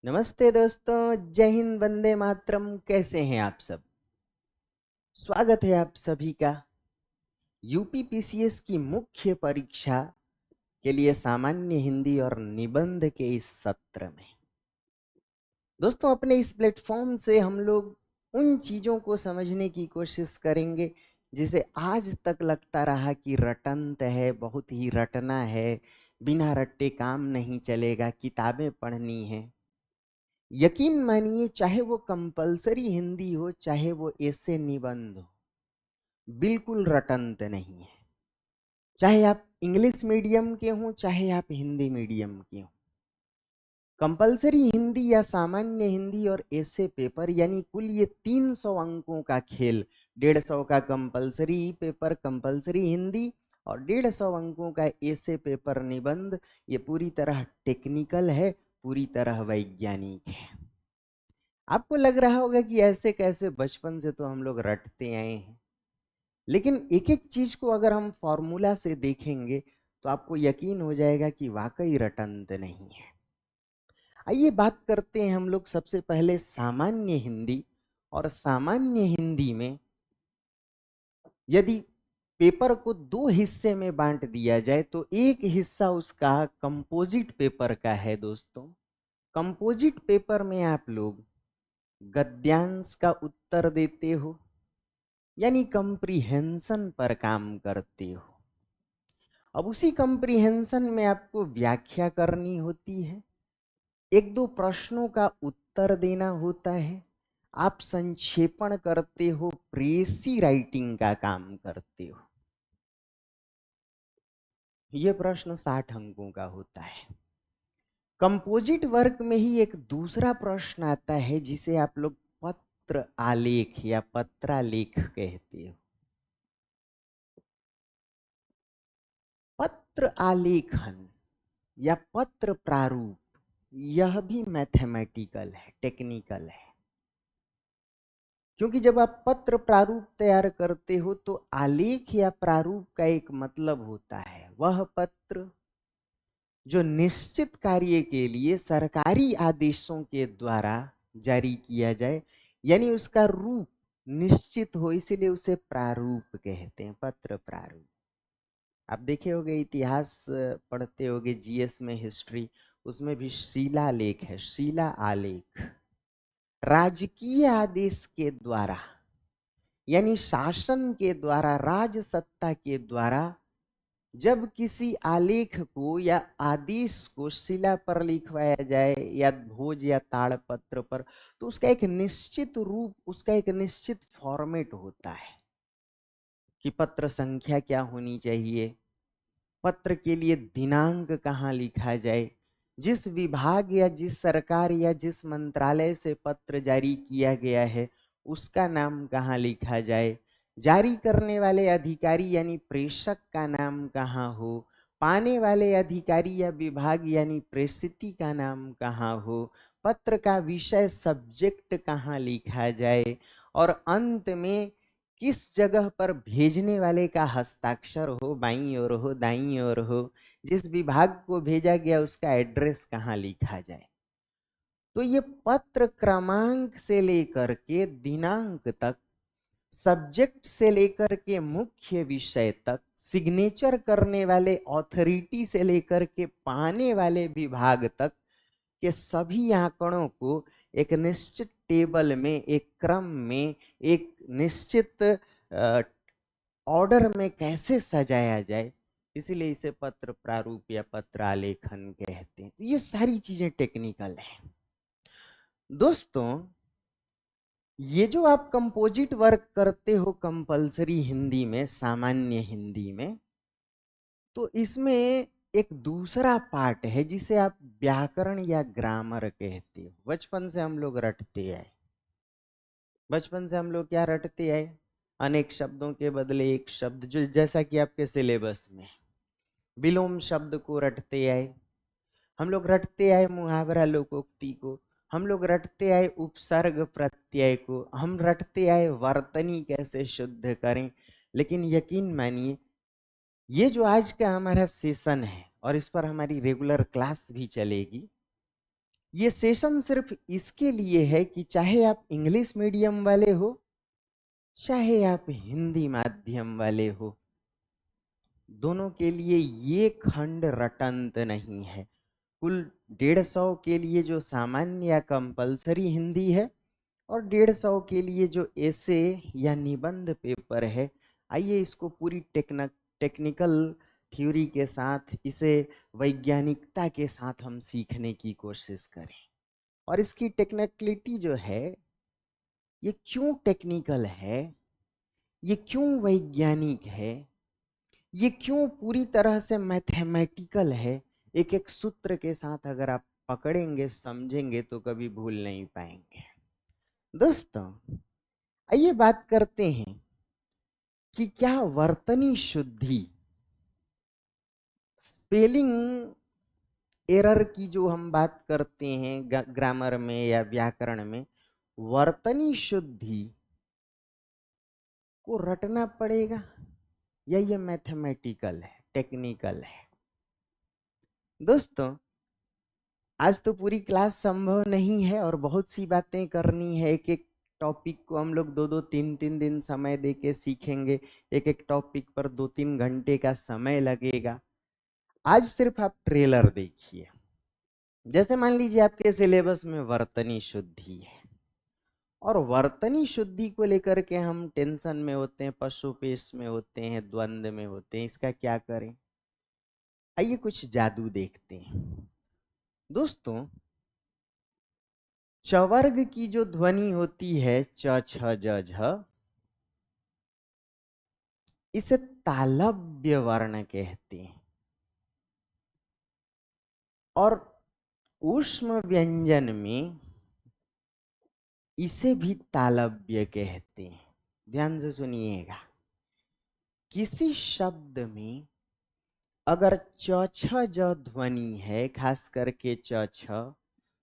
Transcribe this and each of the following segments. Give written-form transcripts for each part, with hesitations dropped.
नमस्ते दोस्तों, जय हिंद, वंदे मातरम। कैसे हैं आप सब? स्वागत है आप सभी का यूपी पीसीएस की मुख्य परीक्षा के लिए सामान्य हिंदी और निबंध के इस सत्र में। दोस्तों, अपने इस प्लेटफॉर्म से हम लोग उन चीजों को समझने की कोशिश करेंगे जिसे आज तक लगता रहा कि रटंत है, बहुत ही रटना है, बिना रट्टे काम नहीं चलेगा, किताबें पढ़नी है। यकीन मानिए, चाहे वो कंपलसरी हिंदी हो, चाहे वो ऐसे निबंध हो, बिल्कुल रटंत नहीं है। चाहे आप इंग्लिश मीडियम के हों, चाहे आप हिंदी मीडियम के हों, कंपलसरी हिंदी या सामान्य हिंदी और ऐसे पेपर, यानी कुल ये 300 अंकों का खेल। 150 का कंपलसरी पेपर कंपलसरी हिंदी और 150 अंकों का ऐसे पेपर निबंध, ये पूरी तरह टेक्निकल है, पूरी तरह वैज्ञानिक है। आपको लग रहा होगा कि ऐसे कैसे, बचपन से तो हम लोग रटते आए हैं। लेकिन एक एक चीज को अगर हम फॉर्मूला से देखेंगे तो आपको यकीन हो जाएगा कि वाकई रटंत नहीं है। आइए बात करते हैं हम लोग सबसे पहले सामान्य हिंदी। और सामान्य हिंदी में यदि पेपर को दो हिस्से में बांट दिया जाए तो एक हिस्सा उसका कंपोजिट पेपर का है। दोस्तों, कंपोजिट पेपर में आप लोग गद्यांश का उत्तर देते हो, यानी कंप्रीहेंशन पर काम करते हो। अब उसी कंप्रीहेंशन में आपको व्याख्या करनी होती है, एक दो प्रश्नों का उत्तर देना होता है, आप संक्षेपण करते हो, प्रेसी राइटिंग का काम करते हो। यह प्रश्न 60 अंकों का होता है। कंपोजिट वर्क में ही एक दूसरा प्रश्न आता है जिसे आप लोग पत्र आलेख या पत्रालेख कहते हो। पत्र आलेखन या पत्र प्रारूप, यह भी मैथमेटिकल है, टेक्निकल है। क्योंकि जब आप पत्र प्रारूप तैयार करते हो तो आलेख या प्रारूप का एक मतलब होता है, वह पत्र जो निश्चित कार्य के लिए सरकारी आदेशों के द्वारा जारी किया जाए, यानी उसका रूप निश्चित हो, इसीलिए उसे प्रारूप कहते हैं, पत्र प्रारूप। आप देखे होंगे, इतिहास पढ़ते होंगे, जीएस में हिस्ट्री, उसमें भी शिलालेख है, शिला आलेख। राजकीय आदेश के द्वारा, यानी शासन के द्वारा, राज सत्ता के द्वारा जब किसी आलेख को या आदेश को शिला पर लिखवाया जाए या भोज या ताड़पत्र पर, तो उसका एक निश्चित रूप, उसका एक निश्चित फॉर्मेट होता है कि पत्र संख्या क्या होनी चाहिए, पत्र के लिए दिनांक कहाँ लिखा जाए, जिस विभाग या जिस सरकार या जिस मंत्रालय से पत्र जारी किया गया है उसका नाम कहाँ लिखा जाए, जारी करने वाले अधिकारी यानी प्रेषक का नाम कहाँ हो, पाने वाले अधिकारी या विभाग यानी प्रेषिती का नाम कहाँ हो, पत्र का विषय सब्जेक्ट कहाँ लिखा जाए, और अंत में किस जगह पर भेजने वाले का हस्ताक्षर हो, बाईं ओर हो, दाईं ओर हो, जिस विभाग को भेजा गया उसका एड्रेस कहाँ लिखा जाए। तो ये पत्र क्रमांक से लेकर के दिनांक तक, सब्जेक्ट से लेकर के मुख्य विषय तक, सिग्नेचर करने वाले ऑथोरिटी से लेकर के पाने वाले विभाग तक के सभी आंकड़ों को एक निश्चित टेबल में, एक क्रम में, एक निश्चित ऑर्डर में कैसे सजाया जाए, इसीलिए इसे पत्र प्रारूप या पत्र आलेखन कहते हैं। तो ये सारी चीजें टेक्निकल हैं। दोस्तों, ये जो आप कंपोजिट वर्क करते हो कंपलसरी हिंदी में, सामान्य हिंदी में, तो इसमें एक दूसरा पार्ट है जिसे आप व्याकरण या ग्रामर कहते हो। बचपन से हम लोग रटते आए, बचपन से हम लोग क्या रटते आए, अनेक शब्दों के बदले एक शब्द, जो जैसा कि आपके सिलेबस में विलोम शब्द को रटते आए, हम लोग रटते आए मुहावरा लोकोक्ति को, हम लोग रटते आए उपसर्ग प्रत्यय को, हम रटते आए वर्तनी कैसे शुद्ध करें। लेकिन यकीन मानिए, ये जो आज का हमारा सेशन है और इस पर हमारी रेगुलर क्लास भी चलेगी, ये सेशन सिर्फ इसके लिए है कि चाहे आप इंग्लिश मीडियम वाले हो, चाहे आप हिंदी माध्यम वाले हो, दोनों के लिए ये खंड रटंत नहीं है। कुल 150 के लिए जो सामान्य या कंपलसरी हिंदी है, और 150 के लिए जो एसे या निबंध पेपर है। आइए इसको पूरी टेक्निकल थ्योरी के साथ, इसे वैज्ञानिकता के साथ हम सीखने की कोशिश करें। और इसकी टेक्निकलिटी जो है, ये क्यों टेक्निकल है, ये क्यों वैज्ञानिक है, ये क्यों पूरी तरह से मैथमेटिकल है, एक एक सूत्र के साथ अगर आप पकड़ेंगे, समझेंगे, तो कभी भूल नहीं पाएंगे। दोस्तों, आइए बात करते हैं कि क्या वर्तनी शुद्धि, स्पेलिंग एरर की जो हम बात करते हैं ग्रामर में या व्याकरण में, वर्तनी शुद्धि को रटना पड़ेगा या ये मैथमेटिकल है, टेक्निकल है? दोस्तों, आज तो पूरी क्लास संभव नहीं है और बहुत सी बातें करनी है। एक एक टॉपिक को हम लोग 2-2, 3-3 दिन समय देके सीखेंगे। एक एक टॉपिक पर 2-3 घंटे का समय लगेगा। आज सिर्फ आप ट्रेलर देखिए। जैसे मान लीजिए आपके सिलेबस में वर्तनी शुद्धि है, और वर्तनी शुद्धि को लेकर के हम टेंशन में होते हैं, पशुपेश में होते हैं, द्वंद्व में होते हैं। इसका क्या करें? आइए कुछ जादू देखते हैं। दोस्तों, चवर्ग की जो ध्वनि होती है, च छ ज झ, इसे तालव्य वर्ण कहते हैं। और ऊष्म व्यंजन में इसे भी तालव्य कहते हैं। ध्यान से सुनिएगा। किसी शब्द में अगर च छ ज ध्वनि है, खास करके च छ,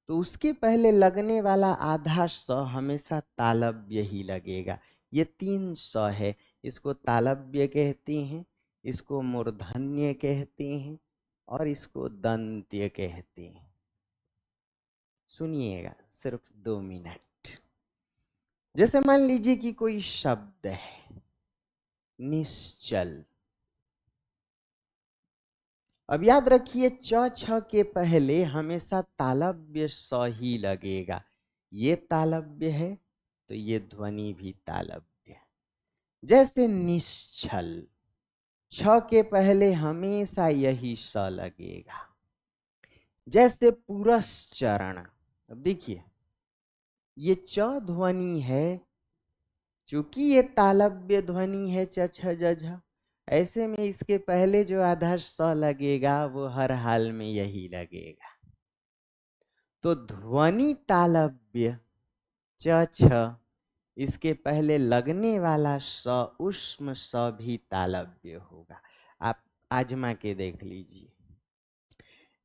तो उसके पहले लगने वाला आधा स हमेशा तालव्य ही लगेगा। ये 3 स है। इसको तालव्य कहते हैं, इसको मूर्धन्य कहते हैं, और इसको दंत्य कहते हैं। सुनिएगा सिर्फ 2 मिनट। जैसे मान लीजिए कि कोई शब्द है निश्चल। अब याद रखिए, च छ के पहले हमेशा तालव्य स ही लगेगा। ये तालव्य है तो ये ध्वनि भी तालव्य है। जैसे निश्चल, छ के पहले हमेशा यही स लगेगा। जैसे पुरस्चरण, अब देखिए ये च ध्वनि है, चूंकि ये तालव्य ध्वनि है, च छ ज झ, ऐसे में इसके पहले जो आधा स लगेगा वो हर हाल में यही लगेगा। तो ध्वनि तालव्य च छ, इसके पहले लगने वाला स, ऊष्म स भी तालव्य होगा। आप आजमा के देख लीजिए।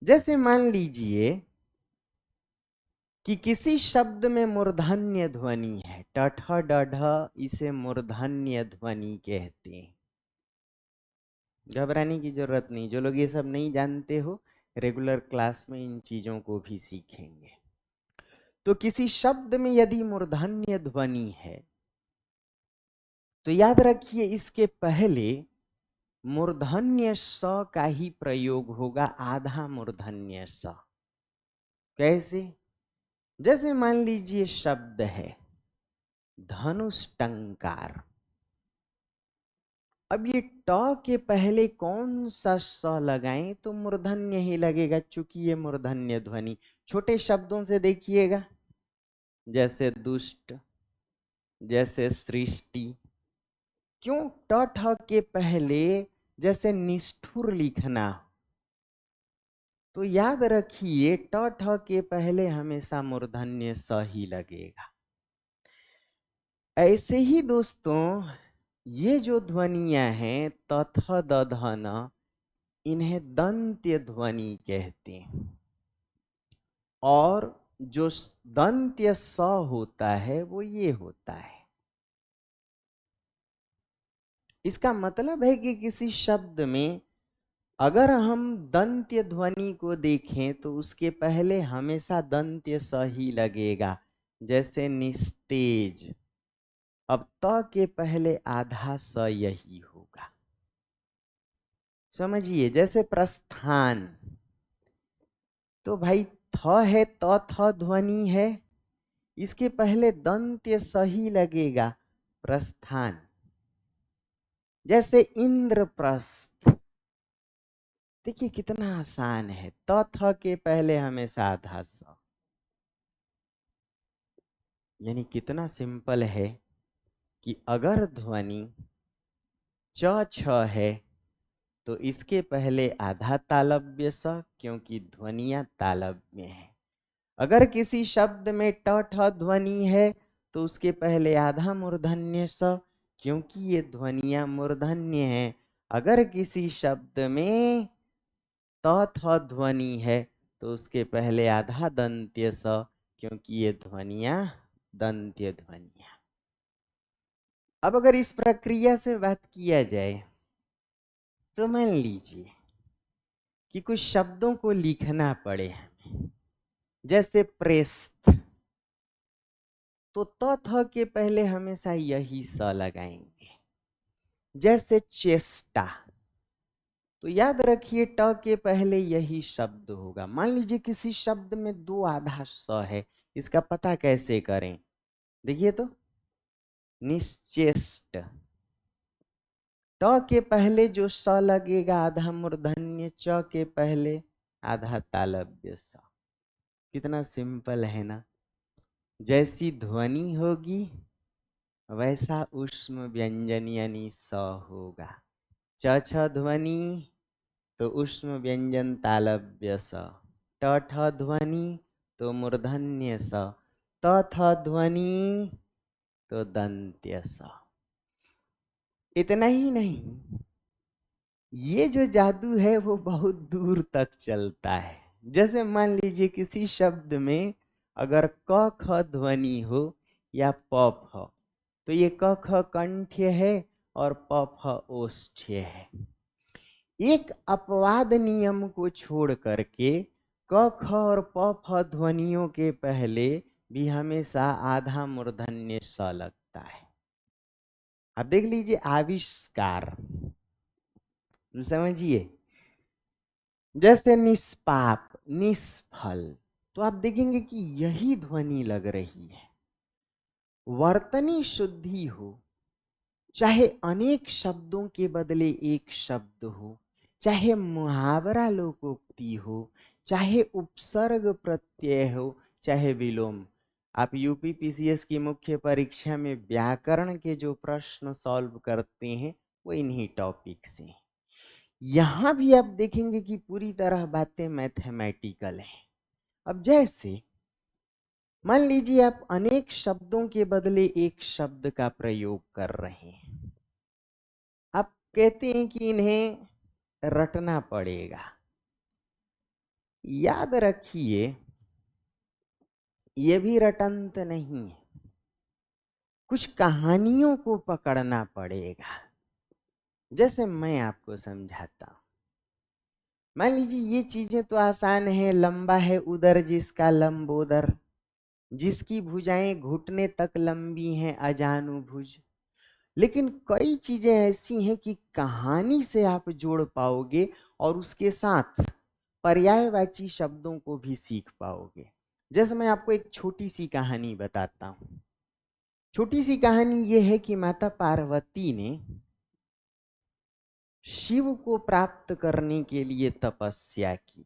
जैसे मान लीजिए कि किसी शब्द में मूर्धन्य ध्वनि है, टठ डढ़, इसे मूर्धन्य ध्वनि कहते हैं। घबराने की जरूरत नहीं। जो लोग ये सब नहीं जानते हो, रेगुलर क्लास में इन चीजों को भी सीखेंगे। तो किसी शब्द में यदि मूर्धन्य ध्वनि है, तो याद रखिए इसके पहले मूर्धन्य स का ही प्रयोग होगा, आधा मूर्धन्य स। कैसे? जैसे मान लीजिए शब्द है धनुष टंकार। अब ये ट के पहले कौन सा स लगाएं तो मूर्धन्य ही लगेगा, चूंकि ये मूर्धन्य ध्वनि। छोटे शब्दों से देखिएगा, जैसे दुष्ट, जैसे सृष्टि। क्यों ट ठ के पहले जैसे निष्ठुर लिखना, तो याद रखिए ट ठ के पहले हमेशा मूर्धन्य स ही लगेगा। ऐसे ही दोस्तों, ये जो ध्वनियां हैं तथ दध न, इन्हें दंत्य ध्वनि कहते हैं। और जो दंत्य स होता है वो ये होता है। इसका मतलब है कि किसी शब्द में अगर हम दंत्य ध्वनि को देखें तो उसके पहले हमेशा दंत्य स ही लगेगा, जैसे निस्तेज। अब त के पहले आधा स यही होगा। समझिए, जैसे प्रस्थान, तो भाई थ है, त थ ध्वनि है, इसके पहले दंत्य स ही लगेगा, प्रस्थान। जैसे इंद्रप्रस्थ, देखिए कितना आसान है, त थ के पहले हमेशा आधा स, यानी कितना सिंपल है कि अगर ध्वनि च छ है तो इसके पहले आधा तालव्य स, क्योंकि ध्वनियां तालव्य में है। अगर किसी शब्द में ट ठ ध्वनि है तो उसके पहले आधा मूर्धन्य स, क्योंकि ये ध्वनियां मूर्धन्य हैं। अगर किसी शब्द में त थ ध्वनि है तो उसके पहले आधा दंत्य स, क्योंकि ये ध्वनियां दंत्य ध्वनियां। अब अगर इस प्रक्रिया से बात किया जाए तो मान लीजिए कि कुछ शब्दों को लिखना पड़े हमें, जैसे प्रेस्थ, तो त थ के पहले हमेशा यही स लगाएंगे। जैसे चेष्टा, तो याद रखिए ट के पहले यही शब्द होगा। मान लीजिए किसी शब्द में दो आधा स है, इसका पता कैसे करें? देखिए तो, निश्चेष्ट, ट के पहले जो स लगेगा आधा मूर्धन्य, च के पहले आधा तालव्य स। कितना सिंपल है ना। जैसी ध्वनि होगी वैसा ऊष्म व्यंजन यानी स होगा। च छ ध्वनि तो ऊष्म व्यंजन तालव्य स, ट ठ ध्वनि तो मूर्धन्य स, त थ ध्वनि तो दंत्य स। इतना ही नहीं, ये जो जादू है वो बहुत दूर तक चलता है। जैसे मान लीजिए किसी शब्द में अगर क ख ध्वनि हो या प फ, तो ये क ख कंठ्य है और प फ ओष्ठ्य है। एक अपवाद नियम को छोड़ करके क ख और प फ ध्वनियों के पहले भी हमेशा आधा मूर्धन्य स लगता है। अब देख लीजिए आविष्कार, समझिए, जैसे निष्पाप, निष्फल, तो आप देखेंगे कि यही ध्वनि लग रही है। वर्तनी शुद्धि हो, चाहे अनेक शब्दों के बदले एक शब्द हो, चाहे मुहावरा लोकोक्ति हो, चाहे उपसर्ग प्रत्यय हो, चाहे विलोम। आप यूपी पीसीएस की मुख्य परीक्षा में व्याकरण के जो प्रश्न सॉल्व करते हैं वो इन्हीं टॉपिक से हैं। यहां भी आप देखेंगे कि पूरी तरह बातें मैथमेटिकल हैं। अब जैसे मान लीजिए आप अनेक शब्दों के बदले एक शब्द का प्रयोग कर रहे हैं, आप कहते हैं कि इन्हें रटना पड़ेगा। याद रखिए, ये भी रटंत नहीं है, कुछ कहानियों को पकड़ना पड़ेगा। जैसे मैं आपको समझाता हूं, मान लीजिए ये चीजें तो आसान है। लंबा है उदर जिसका लंबोदर, जिसकी भुजाएं घुटने तक लंबी हैं अजानुभुज। लेकिन कई चीजें ऐसी हैं कि कहानी से आप जोड़ पाओगे और उसके साथ पर्यायवाची शब्दों को भी सीख पाओगे। जैसे मैं आपको एक छोटी सी कहानी बताता हूं। छोटी सी कहानी यह है कि माता पार्वती ने शिव को प्राप्त करने के लिए तपस्या की,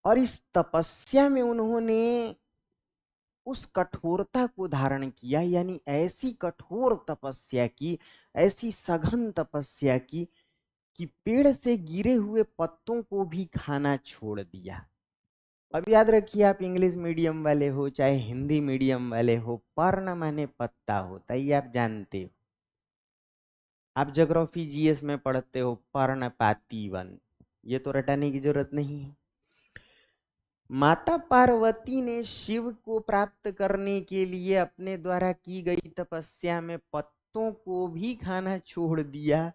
और इस तपस्या में उन्होंने उस कठोरता को धारण किया, यानी ऐसी कठोर तपस्या की, ऐसी सघन तपस्या की कि पेड़ से गिरे हुए पत्तों को भी खाना छोड़ दिया। अब याद रखिए, आप इंग्लिश मीडियम वाले हो चाहे हिंदी मीडियम वाले हो, पर्ण माने पत्ता होता है, ये आप जानते हो। आप ज्योग्राफी जीएस में पढ़ते हो पर्णपाती वन, ये तो रटाने की जरूरत नहीं है। माता पार्वती ने शिव को प्राप्त करने के लिए अपने द्वारा की गई तपस्या में पत्तों को भी खाना छोड़ दिया,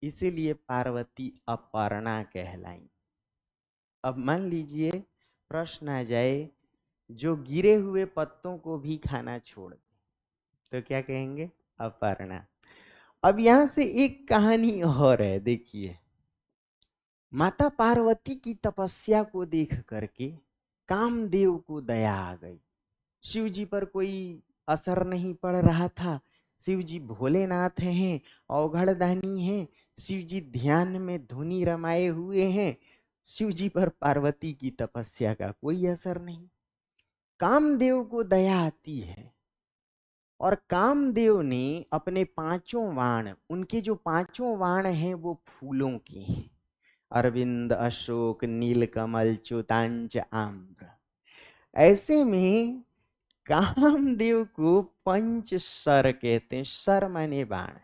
इसीलिए पार्वती अपर्णा कहलाई। अब मान लीजिए प्रश्न आ जाए, जो गिरे हुए पत्तों को भी खाना छोड़ दे तो क्या कहेंगे? अपर्णा। अब यहां से एक कहानी और है, देखिए। माता पार्वती की तपस्या को देख करके कामदेव को दया आ गई। शिव जी पर कोई असर नहीं पड़ रहा था। शिव जी भोलेनाथ हैं, औघड़दानी हैं, शिव जी ध्यान में धुनी रमाए हुए हैं। शिव जी पर पार्वती की तपस्या का कोई असर नहीं। कामदेव को दया आती है और कामदेव ने अपने पांचों बाण, उनके जो पांचों बाण हैं वो फूलों के हैं। अरविंद, अशोक, नीलकमल, च्युतांच, आम्र। ऐसे में कामदेव को पंच सर कहते हैं। सर माने बाण।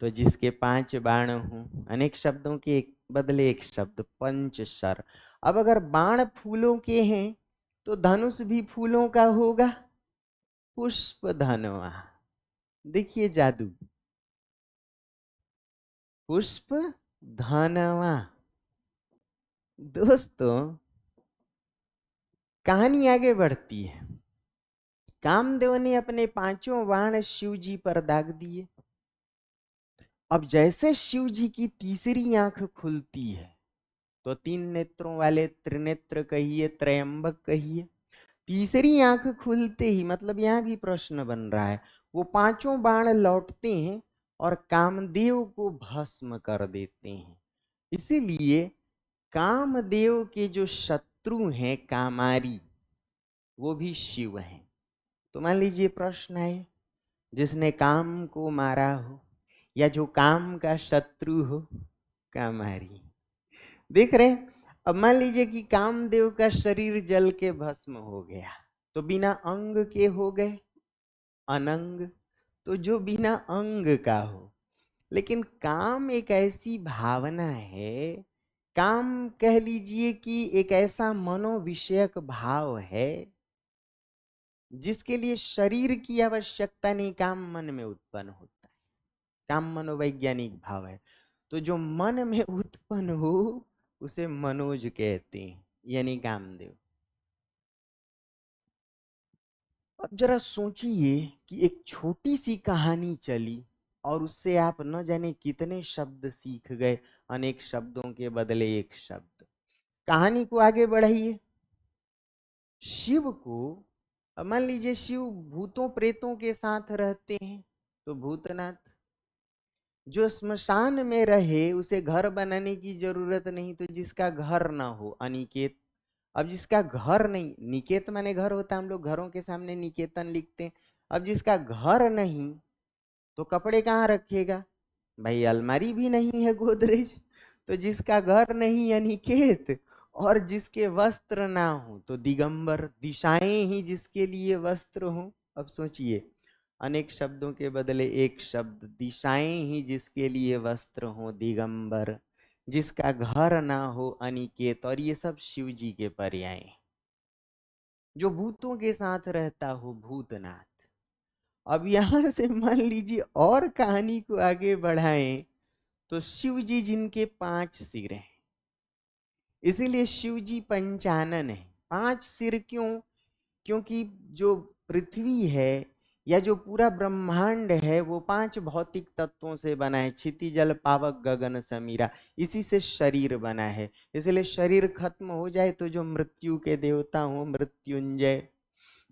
तो जिसके 5 बाण हों, अनेक शब्दों के बदले एक शब्द, पंच सर। अब अगर बाण फूलों के हैं तो धनुष भी फूलों का होगा, पुष्प धनवा। देखिए जादू, पुष्प धनवा। दोस्तों, कहानी आगे बढ़ती है। कामदेव ने अपने पांचों बाण शिव जी पर दाग दिए। अब जैसे शिव जी की तीसरी आंख खुलती है, तो 3 नेत्रों वाले त्रिनेत्र कहिए, त्रयंबक कहिए। तीसरी आंख खुलते ही, मतलब यहां भी प्रश्न बन रहा है, वो पांचों बाण लौटते हैं और कामदेव को भस्म कर देते हैं। इसीलिए कामदेव के जो शत्रु हैं कामारी, वो भी शिव हैं। तो मान लीजिए प्रश्न है, जिसने काम को मारा हो या जो काम का शत्रु हो, कामारी। देख रहे हैं? अब मान लीजिए कि कामदेव का शरीर जल के भस्म हो गया, तो बिना अंग के हो गए अनंग। तो जो बिना अंग का हो, लेकिन काम एक ऐसी भावना है, काम कह लीजिए कि एक ऐसा मनोविषयक भाव है जिसके लिए शरीर की आवश्यकता नहीं, काम मन में उत्पन्न होता है। काम मनोवैज्ञानिक भाव है। तो जो मन में उत्पन्न हो उसे मनोज कहते हैं, यानी कामदेव। अब जरा सोचिए कि एक छोटी सी कहानी चली और उससे आप न जाने कितने शब्द सीख गए, अनेक शब्दों के बदले एक शब्द। कहानी को आगे बढ़ाइए। शिव को, अब मान लीजिए शिव भूतों प्रेतों के साथ रहते हैं, तो भूतनाथ। जो स्मशान में रहे उसे घर बनाने की जरूरत नहीं, तो जिसका घर ना हो, अनिकेत। अब जिसका घर नहीं, निकेत माने घर होता है, हम लोग घरों के सामने निकेतन लिखते हैं। अब जिसका घर नहीं तो कपड़े कहाँ रखेगा? भाई अलमारी भी नहीं है, गोदरेज। तो जिसका घर नहीं अनिकेत, और जिसके वस्त्र ना हो तो दिगंबर। दिशाएं ही जिसके लिए वस्त्र हो। अब सोचिए, अनेक शब्दों के बदले एक शब्द, दिशाएं ही जिसके लिए वस्त्र हो, दिगंबर। जिसका घर ना हो अनिकेत। और ये सब शिव जी के पर्याय। जो भूतों के साथ रहता हो, भूतनाथ। अब यहां से मान लीजिए और कहानी को आगे बढ़ाएं, तो शिव जी जिनके 5 सिर हैं, इसीलिए शिव जी पंचानन है। 5 सिर क्यों? क्योंकि जो पृथ्वी है या जो पूरा ब्रह्मांड है वो 5 भौतिक तत्वों से बना है। क्षिति, जल, पावक, गगन, समीरा। इसी से शरीर बना है। इसलिए शरीर खत्म हो जाए तो जो मृत्यु के देवता हो, मृत्युंजय।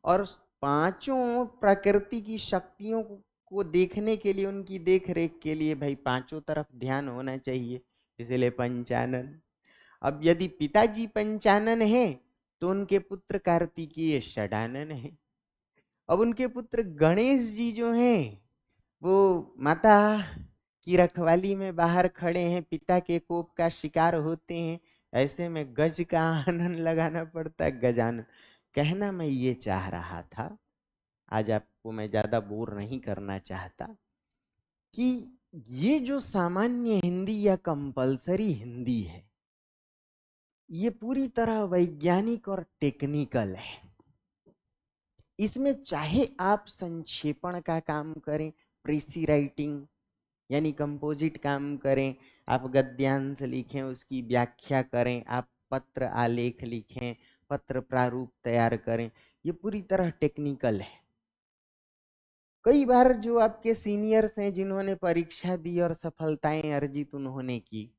और पांचों प्रकृति की शक्तियों को देखने के लिए, उनकी देख रेख के लिए भाई पांचों तरफ ध्यान होना चाहिए, इसलिए पंचानन। अब यदि पिताजी पंचानन है तो उनके पुत्र कार्तिकीय षडानन है। अब उनके पुत्र गणेश जी जो हैं वो माता की रखवाली में बाहर खड़े हैं, पिता के कोप का शिकार होते हैं। ऐसे में गज का आनंद लगाना पड़ता है, गजानन। कहना मैं ये चाह रहा था, आज आपको मैं ज्यादा बोर नहीं करना चाहता, कि ये जो सामान्य हिंदी या कंपलसरी हिंदी है, ये पूरी तरह वैज्ञानिक और टेक्निकल है। इसमें चाहे आप संक्षेपण का काम करें, प्रेसी राइटिंग, यानी कंपोजिट काम करें, आप गद्यांश लिखें, उसकी व्याख्या करें, आप पत्र आलेख लिखें, पत्र प्रारूप तैयार करें, ये पूरी तरह टेक्निकल है। कई बार जो आपके सीनियर्स हैं जिन्होंने परीक्षा दी और सफलताएं अर्जित उन्होंने की,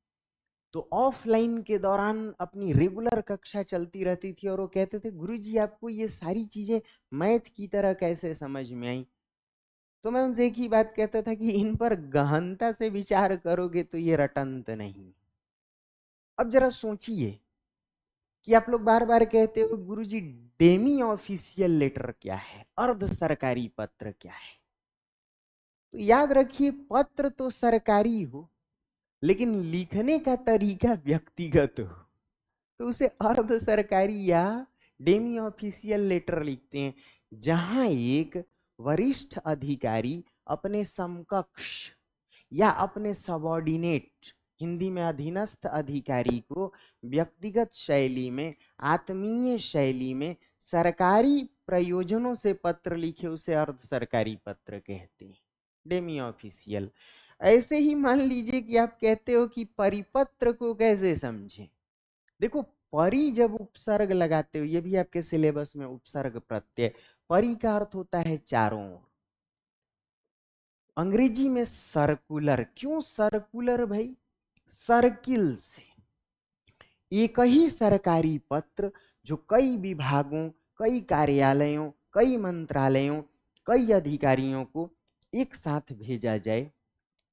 तो ऑफलाइन के दौरान अपनी रेगुलर कक्षा चलती रहती थी और वो कहते थे गुरुजी आपको ये सारी चीजें मैथ की तरह कैसे समझ में आई। तो मैं उनसे एक ही बात कहता था कि इन पर गहनता से विचार करोगे तो ये रटंत नहीं। अब जरा सोचिए कि आप लोग बार बार कहते हो गुरुजी डेमी ऑफिशियल लेटर क्या है, अर्ध सरकारी पत्र क्या है। तो याद रखिए पत्र तो सरकारी हो लेकिन लिखने का तरीका व्यक्तिगत हो तो उसे अर्ध सरकारी या डेमी ऑफिशियल लेटर लिखते हैं, जहां एक वरिष्ठ अधिकारी अपने समकक्ष या अपने सबॉर्डिनेट, हिंदी में अधीनस्थ अधिकारी को व्यक्तिगत शैली में, आत्मीय शैली में सरकारी प्रयोजनों से पत्र लिखे उसे अर्ध सरकारी पत्र कहते हैं, डेमी ऑफिशियल। ऐसे ही मान लीजिए कि आप कहते हो कि परिपत्र को कैसे समझें। देखो परि जब उपसर्ग लगाते हो, ये भी आपके सिलेबस में उपसर्ग प्रत्यय, परि का अर्थ होता है चारों ओर। अंग्रेजी में सर्कुलर, क्यों सर्कुलर भाई? सर्किल से एक ही सरकारी पत्र जो कई विभागों, कई कार्यालयों, कई मंत्रालयों, कई अधिकारियों को एक साथ भेजा जाए,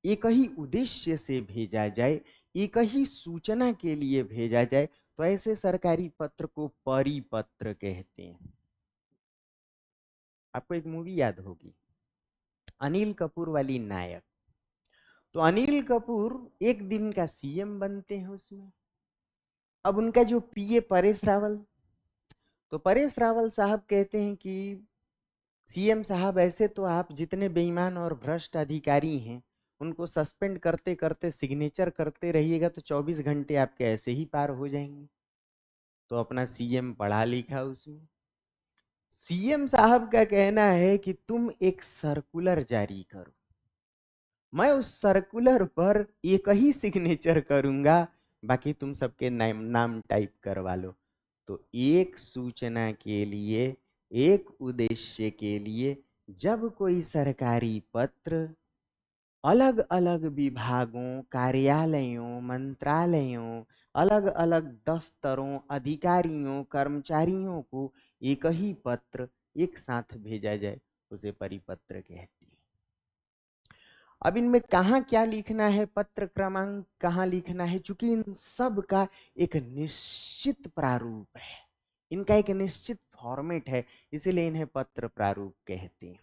एक ही उद्देश्य से भेजा जाए, एक ही सूचना के लिए भेजा जाए, तो ऐसे सरकारी पत्र को परिपत्र कहते हैं। आपको एक मूवी याद होगी अनिल कपूर वाली नायक। तो अनिल कपूर एक दिन का सीएम बनते हैं उसमें। अब उनका जो पीए परेश रावल, तो परेश रावल साहब कहते हैं कि सीएम साहब ऐसे तो आप जितने बेईमान और भ्रष्ट अधिकारी हैं उनको सस्पेंड करते करते सिग्नेचर करते रहिएगा तो 24 घंटे आपके ऐसे ही पार हो जाएंगे। तो अपना सीएम पढ़ा लिखा उसमें, सीएम साहब का कहना है कि तुम एक सर्कुलर जारी करो, मैं उस सर्कुलर पर एक ही सिग्नेचर करूंगा, बाकी तुम सबके नाम नाम टाइप करवा लो। तो एक सूचना के लिए, एक उद्देश्य के लिए जब कोई सरकारी पत्र अलग अलग विभागों, कार्यालयों, मंत्रालयों, अलग अलग दफ्तरों, अधिकारियों, कर्मचारियों को एक ही पत्र एक साथ भेजा जाए उसे परिपत्र कहते हैं। अब इनमें कहाँ क्या लिखना है, पत्र क्रमांक कहाँ लिखना है, चूंकि इन सब का एक निश्चित प्रारूप है, इनका एक निश्चित फॉर्मेट है, इसीलिए इन्हें पत्र प्रारूप कहते हैं।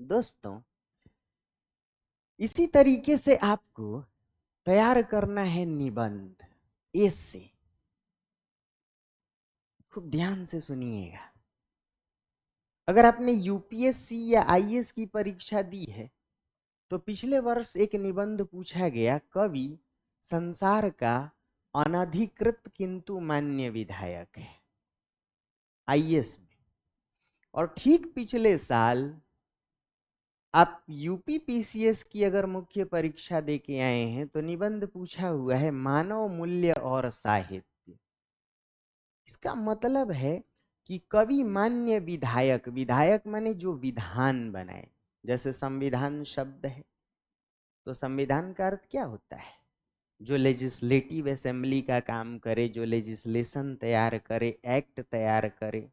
दोस्तों इसी तरीके से आपको तैयार करना है निबंध, एसे। खूब ध्यान से सुनिएगा। अगर आपने यूपीएससी या आईएएस की परीक्षा दी है तो पिछले वर्ष एक निबंध पूछा गया, कवि संसार का अनधिकृत किंतु मान्य विधायक है, आईएएस में। और ठीक पिछले साल आप यूपी पीसीएस की अगर मुख्य परीक्षा दे के आए हैं तो निबंध पूछा हुआ है मानव मूल्य और साहित्य। इसका मतलब है कि कवि मान्य विधायक, विधायक माने जो विधान बनाए, जैसे संविधान शब्द है तो संविधान का अर्थ क्या होता है? जो लेजिस्लेटिव असेंबली का काम करे, जो लेजिस्लेशन तैयार करे, एक्ट तैयार करे।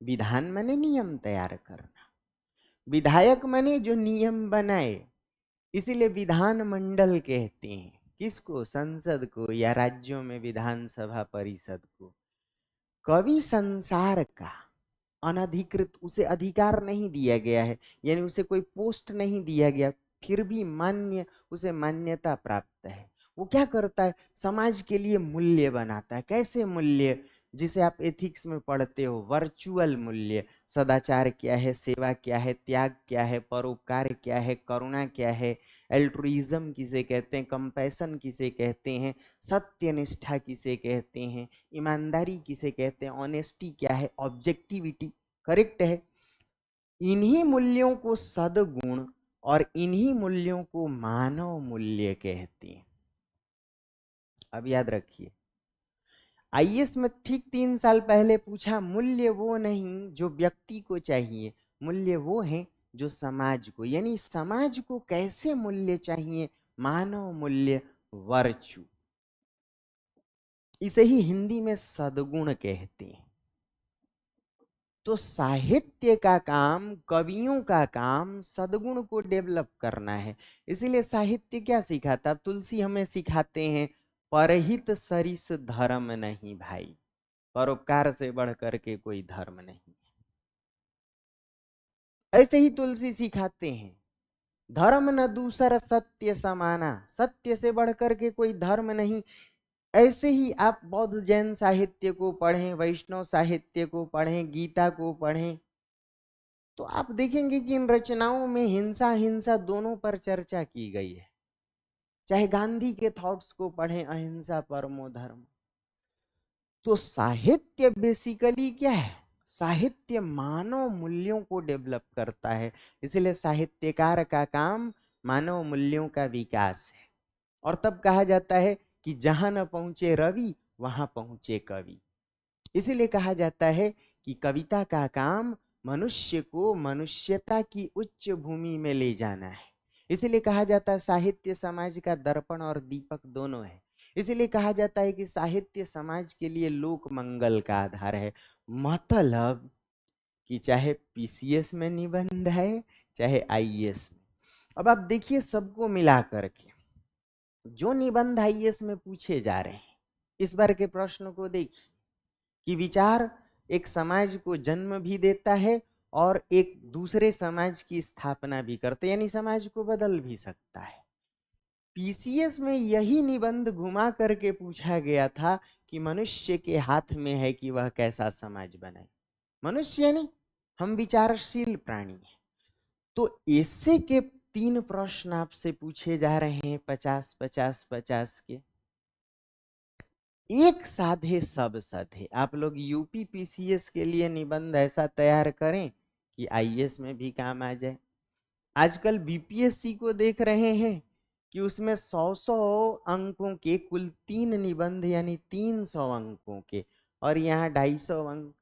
विधान माने नियम तैयार करना, विधायक माने जो नियम बनाए, इसीलिए विधान मंडल कहते हैं किसको? संसद को, या राज्यों में विधानसभा परिषद को। कवि संसार का अनधिकृत, उसे अधिकार नहीं दिया गया है, यानी उसे कोई पोस्ट नहीं दिया गया, फिर भी मान्य, उसे मान्यता प्राप्त है। वो क्या करता है? समाज के लिए मूल्य बनाता है। कैसे मूल्य? जिसे आप एथिक्स में पढ़ते हो, वर्चुअल मूल्य। सदाचार क्या है, सेवा क्या है, त्याग क्या है, परोपकार क्या है, करुणा क्या है, एल्ट्रुइज्म किसे कहते हैं, कंपैशन किसे कहते हैं, सत्यनिष्ठा किसे कहते हैं, ईमानदारी किसे कहते हैं, ऑनेस्टी क्या है, ऑब्जेक्टिविटी, करेक्ट है। इन्हीं मूल्यों को सदगुण और इन्हीं मूल्यों को मानव मूल्य कहते हैं। अब याद रखिए, आईएएस में ठीक 3 साल पहले पूछा, मूल्य वो नहीं जो व्यक्ति को चाहिए, मूल्य वो है जो समाज को, यानी समाज को कैसे मूल्य चाहिए, मानव मूल्य, वर्चू। इसे ही हिंदी में सद्गुण कहते हैं। तो साहित्य का काम, कवियों का काम सद्गुण को डेवलप करना है। इसीलिए साहित्य क्या सिखाता, तुलसी हमें सिखाते हैं, परहित सरिस धर्म नहीं भाई, परोपकार से बढ़ करके कोई धर्म नहीं। ऐसे ही तुलसी सिखाते हैं, धर्म न दूसर सत्य समाना, सत्य से बढ़ करके कोई धर्म नहीं। ऐसे ही आप बौद्ध जैन साहित्य को पढ़ें, वैष्णव साहित्य को पढ़ें, गीता को पढ़ें, तो आप देखेंगे कि इन रचनाओं में हिंसा हिंसा दोनों पर चर्चा की गई है। चाहे गांधी के थॉट्स को पढ़ें, अहिंसा परमो धर्म। तो साहित्य बेसिकली क्या है, साहित्य मानव मूल्यों को डेवलप करता है। इसलिए साहित्यकार का काम मानव मूल्यों का विकास है। और तब कहा जाता है कि जहां न पहुंचे रवि वहां पहुंचे कवि। इसीलिए कहा जाता है कि कविता का काम मनुष्य को मनुष्यता की उच्च भूमि में ले जाना है। इसीलिए कहा जाता है साहित्य समाज का दर्पण और दीपक दोनों है। इसीलिए कहा जाता है कि साहित्य समाज के लिए लोक मंगल का आधार है। मतलब कि चाहे पीसीएस में निबंध है, चाहे आईएएस में। अब आप देखिए, सबको मिला करके जो निबंध आईएएस में पूछे जा रहे हैं, इस बार के प्रश्न को देखिए कि विचार एक समाज को जन्म भी देता है और एक दूसरे समाज की स्थापना भी करते, यानी समाज को बदल भी सकता है। पीसीएस में यही निबंध घुमा करके पूछा गया था कि मनुष्य के हाथ में है कि वह कैसा समाज बनाए। मनुष्य यानी हम विचारशील प्राणी हैं। तो ऐसे के 3 प्रश्न आपसे पूछे जा रहे हैं, 50-50-50 के। एक साधे सब साधे। आप लोग यूपी पीसीएस के लिए निबंध ऐसा तैयार करें कि आईएएस में भी काम आ जाए। आजकल बीपीएससी को देख रहे हैं कि उसमें 100-100 अंकों के कुल 3 निबंध, यानी 300 अंकों के, और यहाँ 250 अंक।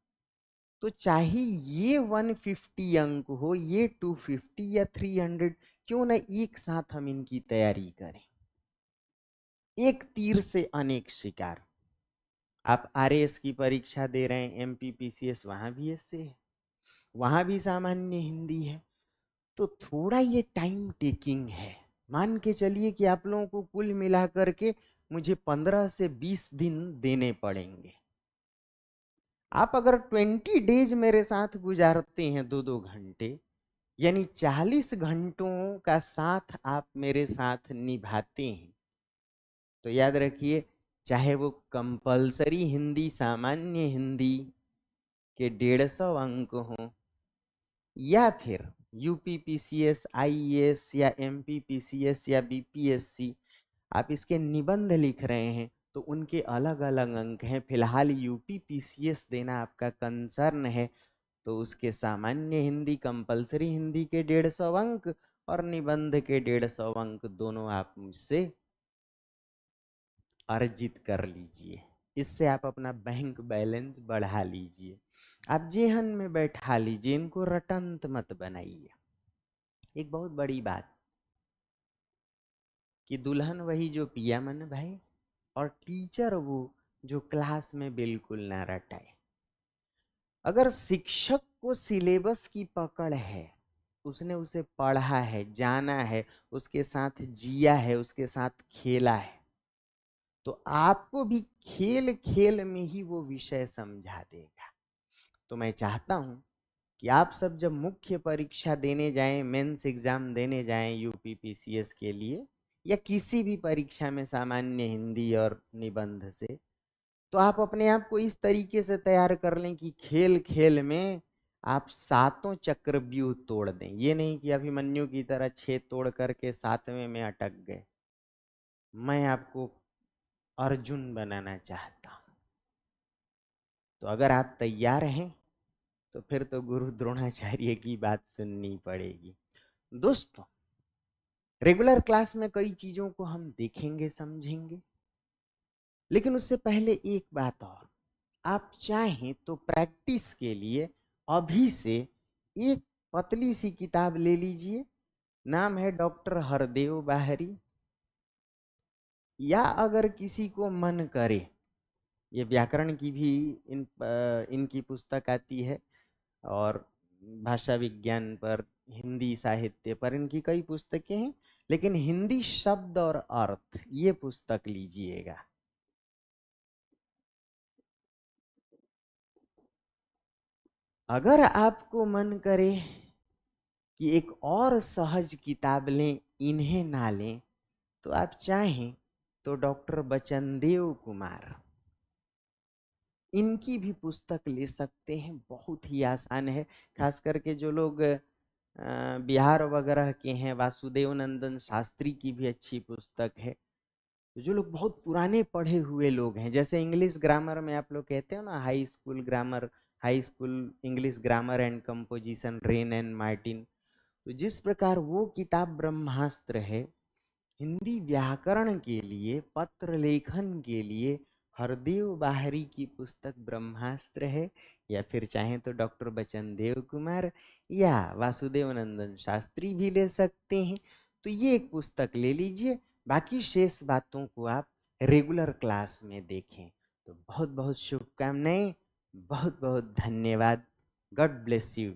तो चाहे ये 150 अंक हो, ये 250 या 300, क्यों ना एक साथ हम इनकी तैयारी करें। एक तीर से अनेक शिकार। आप आरएएस की परीक्षा दे रहे हैं, एमपीपीसीएस, वहां भी ऐसे है, वहां भी सामान्य हिंदी है। तो थोड़ा ये टाइम टेकिंग है। मान के चलिए कि आप लोगों को कुल मिला करके मुझे 15 से 20 दिन देने पड़ेंगे। आप अगर 20 डेज मेरे साथ गुजारते हैं, 2-2 घंटे, यानी 40 घंटों का साथ आप मेरे साथ निभाते हैं, तो याद रखिए, चाहे वो कंपलसरी हिंदी, सामान्य हिंदी के 150 अंक हों, या फिर यूपीपीसीएस, आईएएस या एमपीपीसीएस या बीपीएससी, आप इसके निबंध लिख रहे हैं तो उनके अलग अलग अंक हैं। फिलहाल यूपीपीसीएस देना आपका कंसर्न है, तो उसके सामान्य हिंदी, कंपलसरी हिंदी के 150 अंक और निबंध के 150 अंक दोनों आप मुझसे अर्जित कर लीजिए। इससे आप अपना बैंक बैलेंस बढ़ा लीजिए, आप जेहन में बैठा लीजिए, इनको रटंत मत बनाइए। एक बहुत बड़ी बात कि दुल्हन वही जो पिया मन भाई, और टीचर वो जो क्लास में बिल्कुल ना रटाए। अगर शिक्षक को सिलेबस की पकड़ है, उसने उसे पढ़ा है, जाना है, उसके साथ जिया है, उसके साथ खेला है, तो आपको भी खेल खेल में ही वो विषय समझा देगा। तो मैं चाहता हूं कि आप सब जब मुख्य परीक्षा देने जाएं, मेंस एग्जाम देने जाएं यूपीपीसीएस के लिए, या किसी भी परीक्षा में सामान्य हिंदी और निबंध से, तो आप अपने आप को इस तरीके से तैयार कर लें कि खेल खेल में आप 7 चक्रव्यूह तोड़ दें। ये नहीं कि अभिमन्यु की तरह 6 तोड़ करके 7वें में अटक गए। मैं आपको अर्जुन बनाना चाहता हूं। तो अगर आप तैयार हैं तो फिर तो गुरु द्रोणाचार्य की बात सुननी पड़ेगी। दोस्तों, रेगुलर क्लास में कई चीजों को हम देखेंगे, समझेंगे, लेकिन उससे पहले एक बात और, आप चाहें तो प्रैक्टिस के लिए अभी से एक पतली सी किताब ले लीजिए, नाम है डॉक्टर हरदेव बाहरी। या अगर किसी को मन करे, ये व्याकरण की भी इनकी पुस्तक आती है, और भाषा विज्ञान पर, हिंदी साहित्य पर इनकी कई पुस्तकें हैं, लेकिन हिंदी शब्द और अर्थ, ये पुस्तक लीजिएगा। अगर आपको मन करे कि एक और सहज किताब लें, इन्हें ना लें, तो आप चाहें तो डॉक्टर बचनदेव कुमार, इनकी भी पुस्तक ले सकते हैं, बहुत ही आसान है। खास करके जो लोग बिहार वगैरह के हैं, वासुदेव नंदन शास्त्री की भी अच्छी पुस्तक है। तो जो लोग बहुत पुराने पढ़े हुए लोग हैं, जैसे इंग्लिश ग्रामर में आप लोग कहते हो ना, high school grammar, high school English grammar and composition, rain and Martin, तो जिस प्रकार वो किताब ब्रह्मास्त्र है, हिंदी व्याकरण के लिए, पत्र लेखन के लिए हरदेव बाहरी की पुस्तक ब्रह्मास्त्र है। या फिर चाहें तो डॉक्टर बचनदेव कुमार या वासुदेव नंदन शास्त्री भी ले सकते हैं। तो ये एक पुस्तक ले लीजिए, बाकी शेष बातों को आप रेगुलर क्लास में देखें। तो बहुत बहुत शुभकामनाएं, बहुत बहुत धन्यवाद। God bless you.